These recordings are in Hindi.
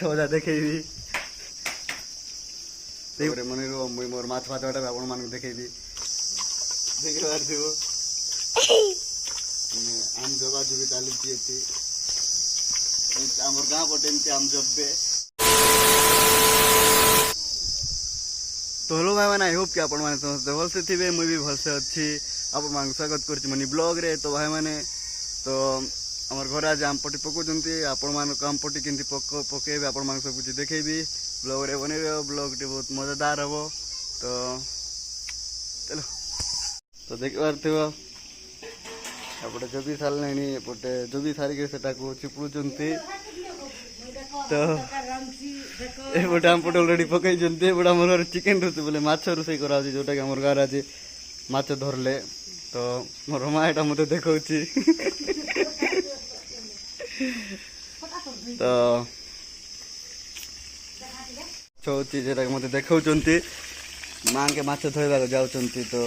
मजा देखी मन मुई मोर माछ भाजटा आपण मान देखी देखी पार्थिव आम जबा जुबी चलती आम गाँ पटे एमती आम जबे तो हेलो भाई मैंने आई होप कि आपण मैंने समझते भलसे थे मुझे भी भलसे अच्छी आपण मान स्वागत कर मनी ब्लॉग रे। तो भाई मैंने तो आम घर आज आमपटी पकाउंट आपण मान आमपटी केमती पकेबे आपण मान सब कुछ देखेबी ब्लॉग रे बने ब्लॉग टे बहुत मजेदार हम। तो चलो तो देख पार्थिव एपटे जबी सारे एपटे जबी सारिक चिपुड़ुंट तो एपटे आमपटे अलरेडी पकई एपटे आम घर चिकेन रोषे बोले माछ रोषे करा जोटा कि आम घर आज माछ धरले। तो मोर माँ यहाँ मत देखा तो छुची जेटा मत देखा माँ के माछ धोवा जाऊँ। तो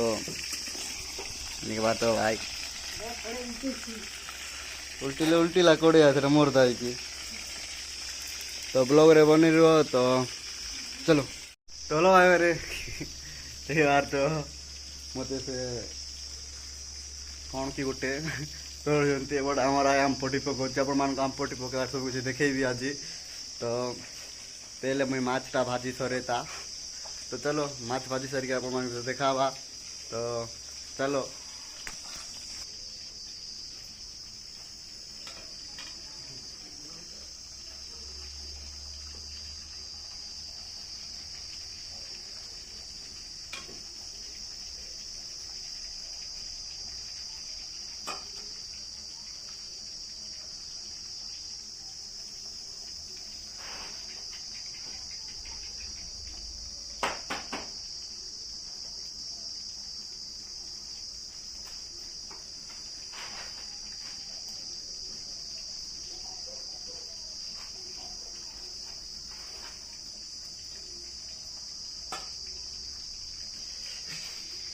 बात भाई उल्टिले उल्टिला कोड़िया मोर दाई तो ब्लॉग रे बनी रहो। तो चलो तो लो भाई रे यार तो मत से कौन की गोटे तो बट आम आमपटी पकाऊँ आप आमपटी पकड़ सब कुछ देखेबी आज। तो पहले मुई माछटा भाजी सरेता तो चलो माछ भाजी सर आप देखा। तो चलो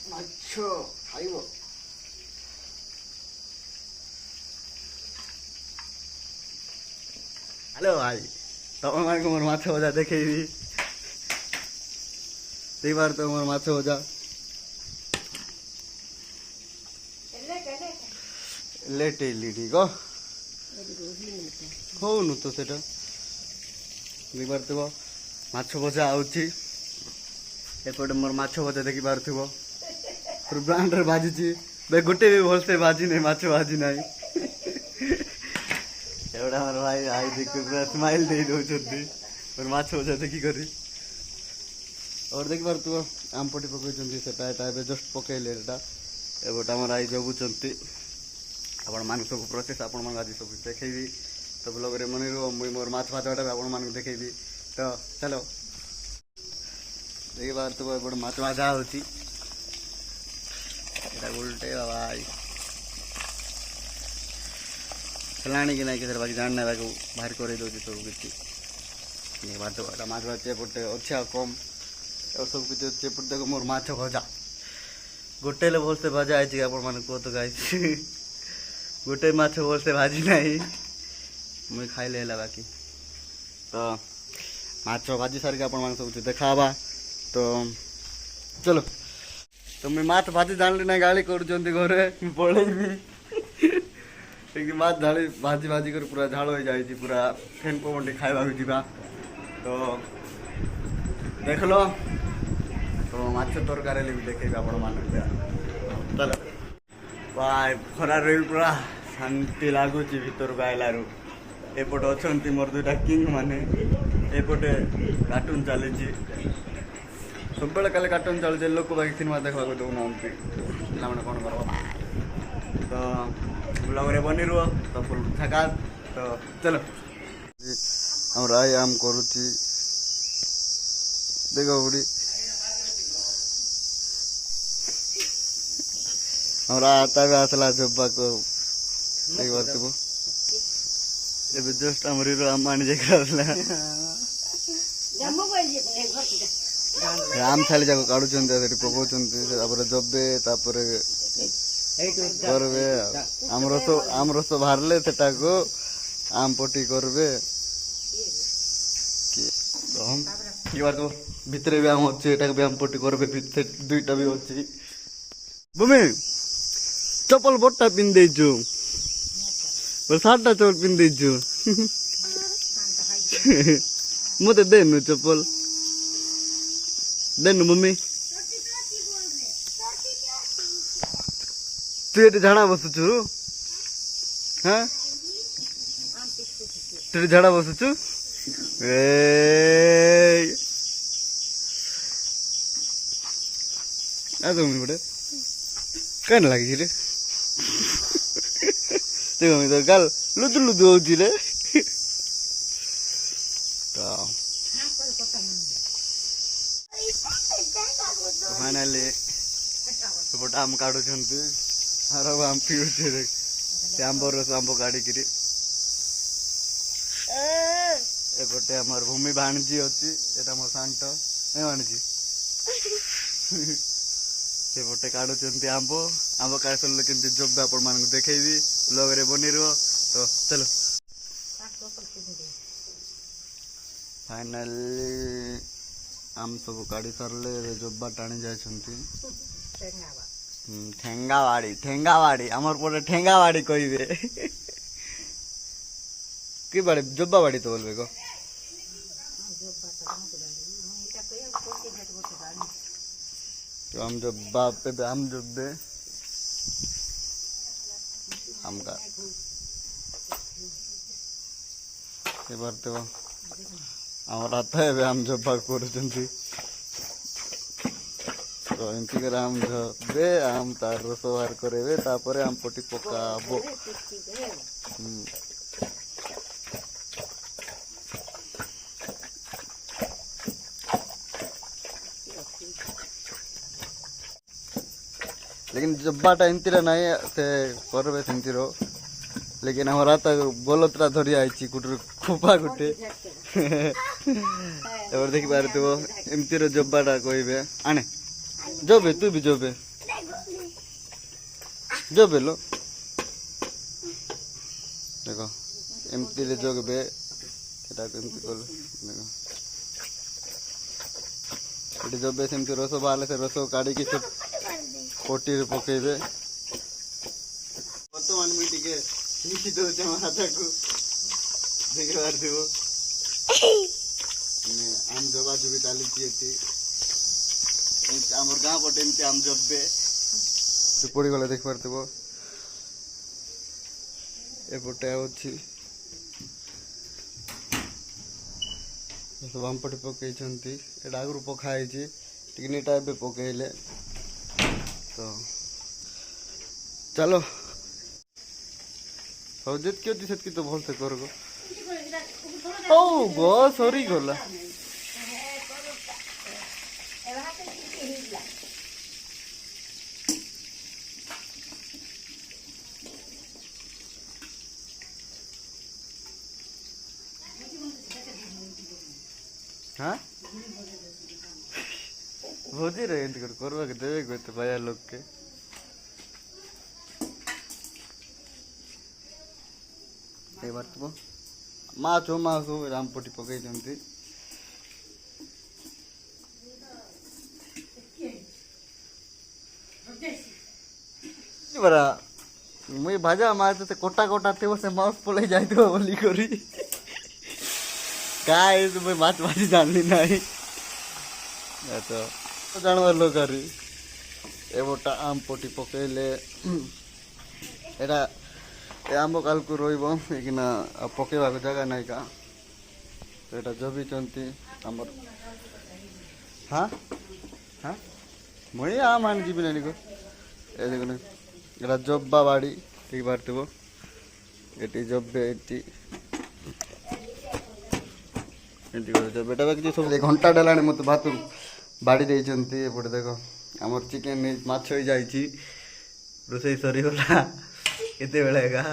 अच्छा खाइब हेलो भाई तुम मान मोर माछ भजा देखेबी दी बार तो मोर माछ भजा लेट ठीक हो नु तो सेटा दी बार तो माछ भजा आउची एपटे मोर माछ भजा देखि पारथिबो पूरा ब्रांडर भाजी बे गोटे भी भलसे भाजी नहीं माछ भाजी नहीं एवढा हमारे भाई आई देख पूरा स्माइल दे दौरान और माछ भजा देखी करी और देख पार तू आमपटी पकई से जस्ट पकईले एपटे आम आई जगुंट आपण मान सब प्रोसेस आपण मान आज सब देखेबी। तो ब्लॉग रे मन मुई मोर माछ भाजटा आपण मान देखेबी। तो चलो देख पार तू एपटे माछ भाजा होची उल्टे भाई चलानी कि नहीं बाकी जानना बाहर कर सब किसी बात माछ भाजे एपटे अच्छा कम और सब कुछ एपटे देखो मोर माछ भजा गोटे भल से भजा है आप कह तो गाई गोटे माछ भल से भाजी नहीं मुई खाइले बाकी। तो माछ भाजी सारिक आप सब कुछ देखा। तो चलो तो मैं माछ भाजी जानी ना गाड़ी कर घरे पड़ेबी माछ झाड़ी भाजी भाजी कर पूरा झाड़ हो जाए पूरा फैन पवन खावा जा। तो देख लो तो माछ तरकारी भी देखे आप चलो भाई खरा रही पूरा शांति लगुच भर को आइलू एपटे अच्छा मोर दुटा किंग माने एपटे कार्टून चली सब कल कार्टून चलते लोक बाकी सिनेमा देखा दौना पे कौन कर। तो ब्लॉग रे बनी रुह तो फुल थका। तो चलो हम आई आम करुच्ची देख बुढ़ी हमारा आता भी आसला जब्बा को देख पार्थिव ए जस्ट आम आम आनी जाकर आम थाली जाक काढ़ुं पकाउं जबे करबे आम रस बाहरले आम पटी करबे तो हम ये बार तो भितरे भी आम अच्छे एटा भी आम पट्टी करबे फिर दुईटा भी अच्छी बुमी चप्पल बट्टा पिन देजु पर सातटा चप्पल पिन देजु मते देनु चप्पल देनु मम्मी तू ये झाड़ा बसुचु हाँ तू झाड़ा बसुचु मम्मी बड़े कौन लगी रे देखो मम्मी तो गाल लुदु लुदु होती रे फाइनाली सेपटे आम काटुंट आर आम पीड़े आंब रस आंब काटिकी एपटे आमर भूमि भाणीजी अच्छी एटा मोर सांट नहीं भाणीजी सेपटे काटुंट आंब आंब काट सरले केमती जब आपण मान देखी ब्लॉग रे बनी रहो तो चलो फाइनाली आम सब काटी सारे जब्बा टाणी जाए ठेंगावाड़ी आमर पटे ठेंगावाड़ी कहे कि बाड़ी जब्बा बाड़ी तो बोलबे को तो हम जब्बा पे आम जब्बे आम का बार तो आम आता है आम जब्बा कर तो एमती कर आम झबे आम तार रस बाहर करे तापर आम पटी पकाबो लेकिन जब्बाटा एमती नहीं से करबे सेमती रो लेकिन हमारा तो गलतरा धरी आई कुटर खोपा गुटे और देखी पारे तो एमती रो जब्बाटा कहबे आने जोबे तू भी जोबे जोबे लो देखो एमती रे जोबे एटा एमती कर देखो एटी जोबे सेमती रस बाहले से रस काढ़ी की सब कोटी रे पकेबे वर्तमान में टिके हिंसी दो से माथा को देखे बार देबो ने आम जबा जुबी चाली थी आमर गाँ पटे एमती आम जब्बे पड़ी गला देख पारते एपटे अच्छी सब आम पटे पकई आगु पखाई टिकनीटा ए पकईले तो चलो सब जितकी अच्छी सेतकी तो भल से कर गो सरी गला हाँ भोजी रहे करवा के देवे गए तो भाया लोग के बार तो माछ रामपटी पकई बरा मुई भाजा मार से कोटा कोटा थे से माउस पलई जाए बोली करी काय मुई माछ भाजी जानली नहीं तो जानवर लोग करी एबोटा आम पटी पकईले एटा आंब काल को रोकना पकेवा जगह नहीं का तो यहाँ जबी आमर हाँ हाँ मुई आम आनी जीवन नहीं को ये जब्बा बाड़ी ठीक बारते ये जब्बे बेटा बाकी सब घंटा डेला मत भात बाड़ी देते एपटे देख आमर चिकेन माछ हो जाइए रोसई सरीगला केते बेले का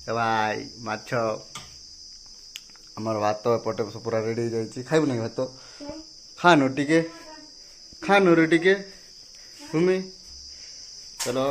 भाई माछ आमर भात एपटे पूरा रेडी हो जाइए खाइबु नहीं भात खानु टिके खानु रे टिके भूमि चलो